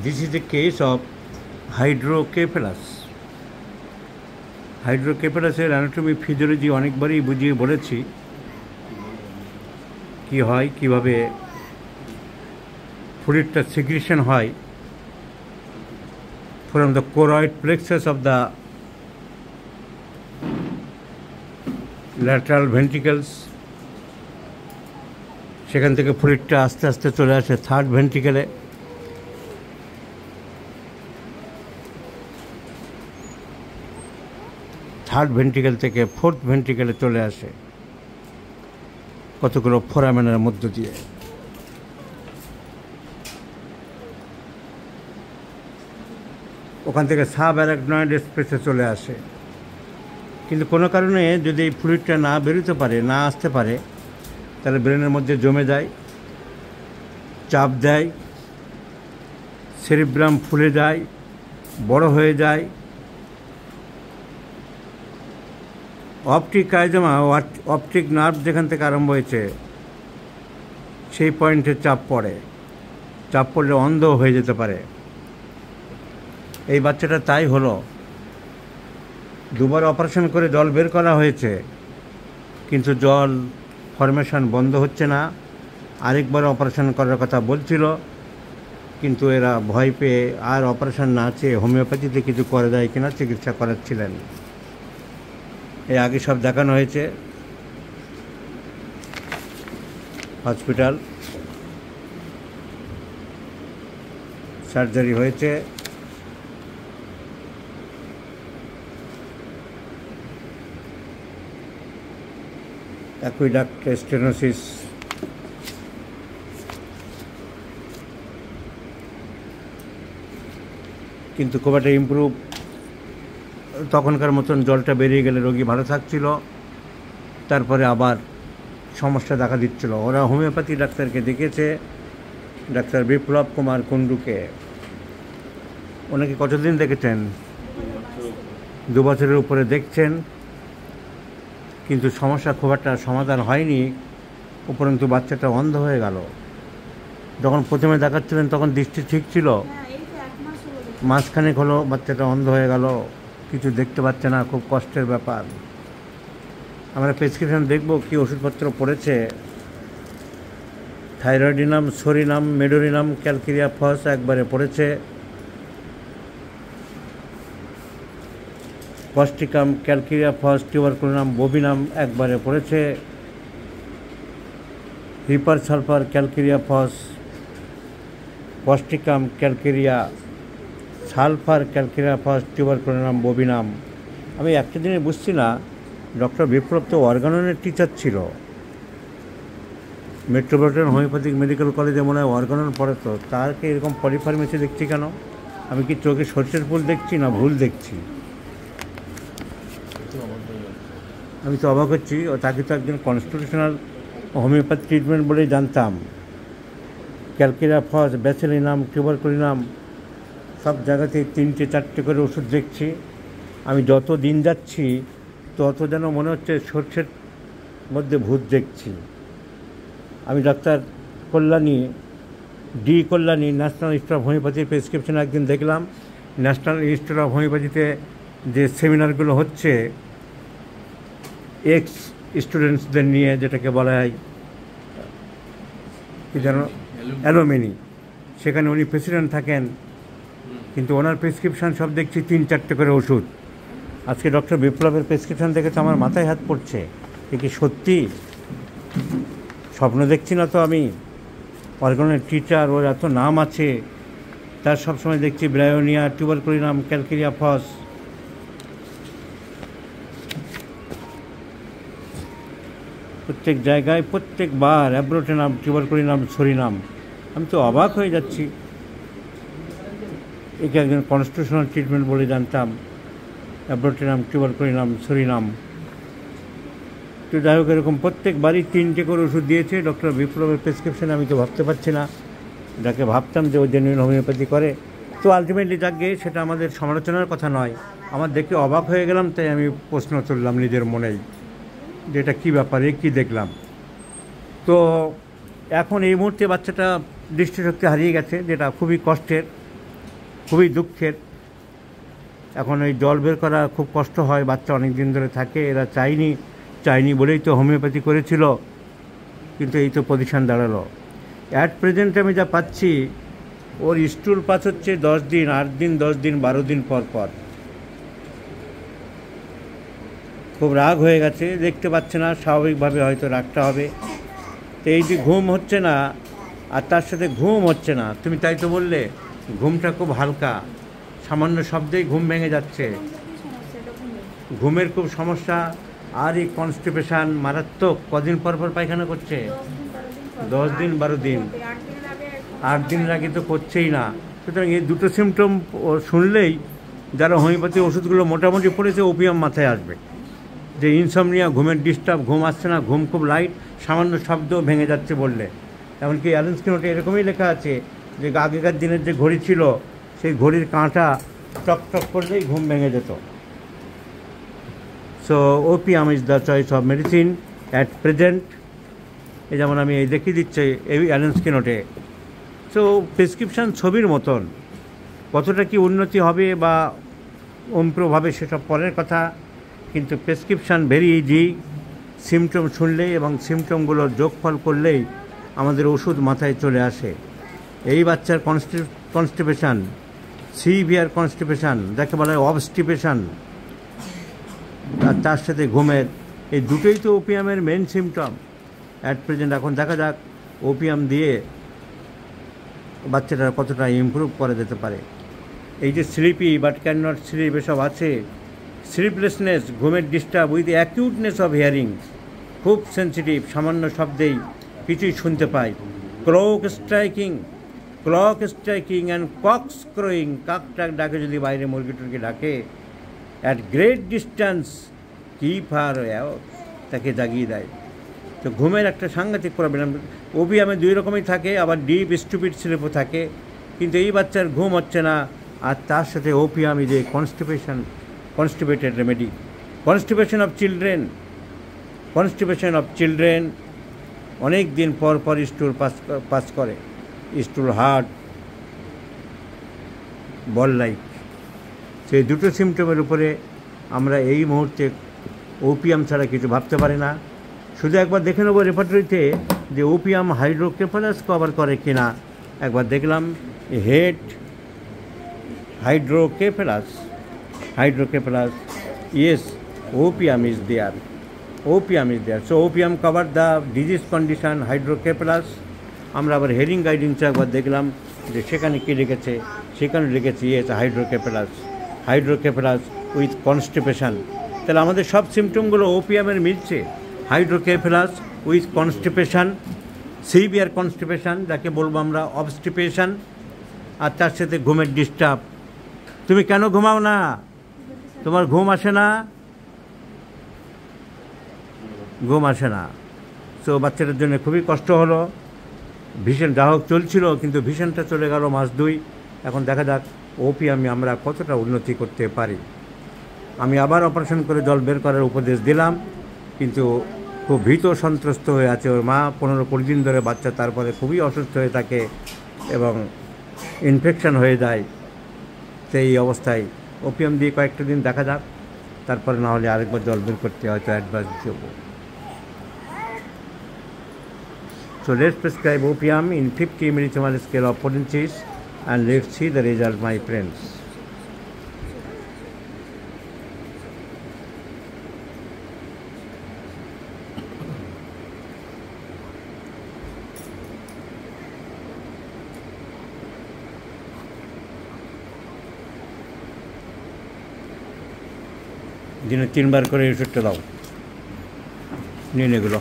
This is the case of hydrocephalus. হাইড্রোকেফালাসের anatomy physiology অনেকবারই বুঝিয়ে বলেছি কি হয়, কিভাবে ফ্লুইডটা সিক্রিশন হয় from the choroid plexus of the lateral ventricles, সেখান থেকে ফ্লুইডটা আস্তে আস্তে চলে আসে থার্ড ভেন্ট্রিকেলে। থার্ড ভেন্ট্রিকেল থেকে ফোর্থ ভেন্ট্রিকেলে চলে আসে কতগুলো ফোরামেনের মধ্য দিয়ে। ওখান থেকে সাব অ্যারাকনয়েড স্পেসে চলে আসে। কিন্তু কোনো কারণে যদি এই ফ্লুইডটা না বেরোতে পারে, না আসতে পারে, তাহলে ব্রেনের মধ্যে জমে যায়, চাপ দেয়, সেরিব্রাম ফুলে যায়, বড় হয়ে যায়, অপটিক কাইজমা অপটিক নার্ভ যেখান থেকে আরম্ভ হয়েছে সেই পয়েন্টে চাপ পড়ে, চাপ পড়লে অন্ধ হয়ে যেতে পারে। এই বাচ্চাটা তাই হলো। দুবার অপারেশন করে জল বের করা হয়েছে, কিন্তু জল ফরমেশন বন্ধ হচ্ছে না। আরেকবার অপারেশন করার কথা বলছিল, কিন্তু এরা ভয় পেয়ে আর অপারেশন না চেয়ে হোমিওপ্যাথিতে কিছু করে দেয় কিনা চিকিৎসা করাচ্ছিলেন। এই আগে সব দেখানো হয়েছে হসপিটাল, সার্জারি হয়েছে, অ্যাকুইডাক্ট স্টেনোসিস, কিন্তু খুব একটা ইমপ্রুভ, তখনকার মতন জলটা বেরিয়ে গেলে রোগী ভালো থাকছিল, তারপরে আবার সমস্যা দেখা দিচ্ছিল। ওরা হোমিওপ্যাথি ডাক্তারকে দেখেছে, ডাক্তার বিপ্লব কুমার কুণ্ডুকে। ওনাকে কতদিন দেখেছেন? 2 বছরের উপরে দেখছেন, কিন্তু সমস্যা খুব একটা সমাধান হয়নি। উপরন্তু বাচ্চাটা অন্ধ হয়ে গেল। যখন প্রথমে দেখাচ্ছিলেন তখন দৃষ্টি ঠিক ছিল, মাঝখানে হলো বাচ্চাটা অন্ধ হয়ে গেল, কিছু দেখতে পাচ্ছে না, খুব কষ্টের ব্যাপার। আমরা প্রেসক্রিপশন দেখব কি ওষুধপত্র পড়েছে। Thyroidinum, psorinum, medorrhinum, calcarea phos একবারে পড়েছে, causticum, calcarea phos, tuberculinum, bovinum একবারে পড়েছে, hepar sulphur, calcarea phos, causticum, calcarea sulphur, calcarea phos, tuberculinum, bovinum. আমি একটা দিনে বুঝছি না, ডক্টর বিপ্লব তো অর্গাননের টিচার ছিল, মেট্রোপলিটন হোমিওপ্যাথিক মেডিকেল কলেজে মনে হয় অর্গানন পড়াতো, তারকে এরকম পলিফার্মেসি দেখছি কেন? আমি কি চোখে সর্ষের ফুল দেখছি না ভুল দেখছি? আমি তো অবাক হচ্ছি। ও তাকে তো একজন কনস্টিটিউশনাল হোমিওপ্যাথি ট্রিটমেন্ট বলেই জানতাম। ক্যালকেরিয়া ফস, ব্যাসিলিনাম, টিউবারকুলিনাম সব জায়গাতেই 3-4টে করে ওষুধ দেখছি। আমি যত দিন যাচ্ছি তত যেন মনে হচ্ছে সর্ষের মধ্যে ভূত দেখছি। আমি doctor Kalyani, Kalyani, national institute of হোমিওপ্যাথির প্রেসক্রিপশন একদিন দেখলাম। ন্যাশনাল ইনস্টিটিউট অফ হোমিওপ্যাথিতে যে সেমিনারগুলো হচ্ছে এক্স স্টুডেন্টসদের নিয়ে, যেটাকে বলা হয় কি যেন অ্যালুমিনি, সেখানে উনি প্রেসিডেন্ট থাকেন, কিন্তু ওনার প্রেসক্রিপশান সব দেখছি 3-4টে করে ওষুধ। আজকে ডক্টর বিপ্লবের প্রেসক্রিপশান দেখে তো আমার মাথায় হাত পড়ছে, এ কি সত্যি? স্বপ্ন দেখছি না তো আমি? অর্গানের টিচার, ওর এত নাম আছে, তার সবসময় দেখছি ব্রায়োনিয়া, টিউবারকুলিনাম, ক্যালকেরিয়া ফস। প্রত্যেক জায়গায় প্রত্যেকবার অ্যাব্রোটেনাম, টিউবারকুলিনাম, সোরিনাম। আমি তো অবাক হয়ে যাচ্ছি। একে একজন কনস্টিটিউশনাল ট্রিটমেন্ট বলে জানতাম, অ্যাব্রোটেনাম, টিউবারকুলিনাম, সোরিনাম। তো যাই হোক, এরকম প্রত্যেকবারই 3টে করে ওষুধ দিয়েছে ডক্টর বিপ্লবের প্রেসক্রিপশনে। আমি তো ভাবতে পারছি না, যাকে ভাবতাম যে ও জেনুইন হোমিওপ্যাথি করে। তো আলটিমেটলি যাকে, সেটা আমাদের সমালোচনার কথা নয়, আমার দেখে অবাক হয়ে গেলাম, তাই আমি প্রশ্ন তুললাম নিজের মনেই যে এটা কী ব্যাপারে, কী দেখলাম। তো এখন এই মুহূর্তে বাচ্চাটা দৃষ্টিশক্তি হারিয়ে গেছে, যেটা খুবই কষ্টের। খুবই দুঃখের। এখন ওই জল বের করা খুব কষ্ট হয়, বাচ্চা অনেক দিন ধরে থাকে, এরা চাইনি বলেই তো হোমিওপ্যাথি করেছিল, কিন্তু এই তো পজিশন দাঁড়ালো। অ্যাট প্রেজেন্ট আমি যা পাচ্ছি, ওর স্টুল পাস হচ্ছে 10 দিন, 8 দিন, 10 দিন, 12 দিন পর পর। খুব রাগ হয়ে গেছে, দেখতে পাচ্ছে না, স্বাভাবিকভাবে হয়তো রাগটা হবে। তো এই যে ঘুম হচ্ছে না, আর তার সাথে ঘুম হচ্ছে না, তুমি তাই তো বললে, ঘুমটা খুব হালকা, সামান্য শব্দেই ঘুম ভেঙে যাচ্ছে, ঘুমের খুব সমস্যা। আর এই কনস্টিপেশন মারাত্মক, কদিন পর পর পায়খানা করছে, 10 দিন 12 দিন, 8 দিনের আগে তো করছেই না। সুতরাং এই দুটো সিমটম শুনলেই যারা হোমিওপ্যাথি ওষুধগুলো মোটামুটি পড়েছে, ওপিয়াম মাথায় আসবে। যে ইনসমনিয়া, ঘুমের ডিস্টার্ব, ঘুম আসছে না, ঘুম খুব লাইট, সামান্য শব্দ ভেঙে যাচ্ছে বললে। এমনকি অ্যালেন্সকি নোটে এরকমই লেখা আছে যে আগেকার দিনের যে ঘড়ি ছিল, সেই ঘড়ির কাঁটা টক টক করলেই ঘুম ভেঙে যেত। So opium is the choice of medicine at present. এই যেমন আমি এই দেখিয়ে দিচ্ছি এই অ্যালেন্সকি নোটে। সো প্রেসক্রিপশান ছবির মতন, কতটা কি উন্নতি হবে বা ইমপ্রুভ হবে সেসব পরের কথা, কিন্তু প্রেসক্রিপশান ভেরি ইজি। সিমটম শুনলেই এবং সিমটমগুলোর যোগফল করলেই আমাদের ওষুধ মাথায় চলে আসে। এই বাচ্চার কনস্টিপেশান, সিভিয়ার কনস্টিপেশান, যাকে বলা হয় অবস্টিপেশান, আর তার সাথে ঘুমের, এই দুটোই তো ওপিয়ামের মেন সিমটম অ্যাট প্রেজেন্ট। এখন দেখা যাক ওপিয়াম দিয়ে বাচ্চাটা কতটা ইমপ্রুভ করা যেতে পারে। এই যে sleepy but can not slip এসব আছে, স্লিপলেসনেস, ঘুমের ডিস্টার্ব উইথ অ্যাকিউটনেস অফ হিয়ারিং, খুব সেন্সিটিভ, সামান্য শব্দেই কিছুই শুনতে পাই। ক্লক স্ট্রাইকিং অ্যান্ড কক্স ক্রোয়িং, কাকটাক ডাকে যদি বাইরে মুরগি টুরগি ডাকে, at great distance keep her out, তাকে জাগিয়ে দেয়। তো ঘুমের একটা সাংঘাতিক প্রবলেম। ওপিয়ামে 2 রকমই থাকে, আবার ডিপ স্টুপিড স্লিপও থাকে, কিন্তু এই বাচ্চার ঘুম হচ্ছে না। আর তার সাথে opium is a constipated remedy. Constipation of children অনেক দিন পর পর স্টুল পাস করে, স্টুল হার্ড, বল লাইক। সেই দুটো সিমটমের উপরে আমরা এই মুহূর্তে ওপিয়াম ছাড়া কিছু ভাবতে পারি না। শুধু একবার দেখে নেবো রেপার্টরিতে যে ওপিয়াম হাইড্রোকেফালাস কভার করে কিনা। একবার দেখলাম head hydrocephalus, yes, opium is there. So opium covered the disease condition hydrocephalus. আমরা আবার হেরিং গাইডিংসে একবার দেখলাম যে সেখানে কী লিখেছে, সেখানে লিখেছে ইয়েস হাইড্রোকেফালাস উইথ কনস্টিপেশন। তাহলে আমাদের সব সিমটমগুলো ওপিয়ামের মিলছে, hydrocephalus with constipation, severe constipation যাকে বলবো আমরা অবস্টিপেশন, আর তার সাথে ঘুমের ডিস্টার্ব। তুমি কেন ঘুমাও না? তোমার ঘুম আসে না? তো বাচ্চাটার জন্য খুবই কষ্ট হলো। ভীষণ গ্রাহক চলছিল, কিন্তু ভীষণটা চলে গেল মাস 2। এখন দেখা যাক ওপিয়ামে আমরা কতটা উন্নতি করতে পারি। আমি আবার অপারেশন করে জল বের করার উপদেশ দিলাম, কিন্তু খুব ভীত সন্ত্রস্ত হয়ে আছে ওর মা। 15-20 দিন ধরে বাচ্চা তারপরে খুবই অসুস্থ হয়ে থাকে এবং ইনফেকশন হয়ে যায়। সেই অবস্থায় ওপিয়াম দিয়ে কয়েকটা দিন দেখা যাক, তারপরে না হলে আরেকবার জল বের করতে হয়তো অ্যাডভাইস দেব। So let's prescribe opium in 50 millimolar scale of 4 inches and let's see the result, my friends. দিনে 3 বার করে ওষুধটা দাও, নিন এগুলো।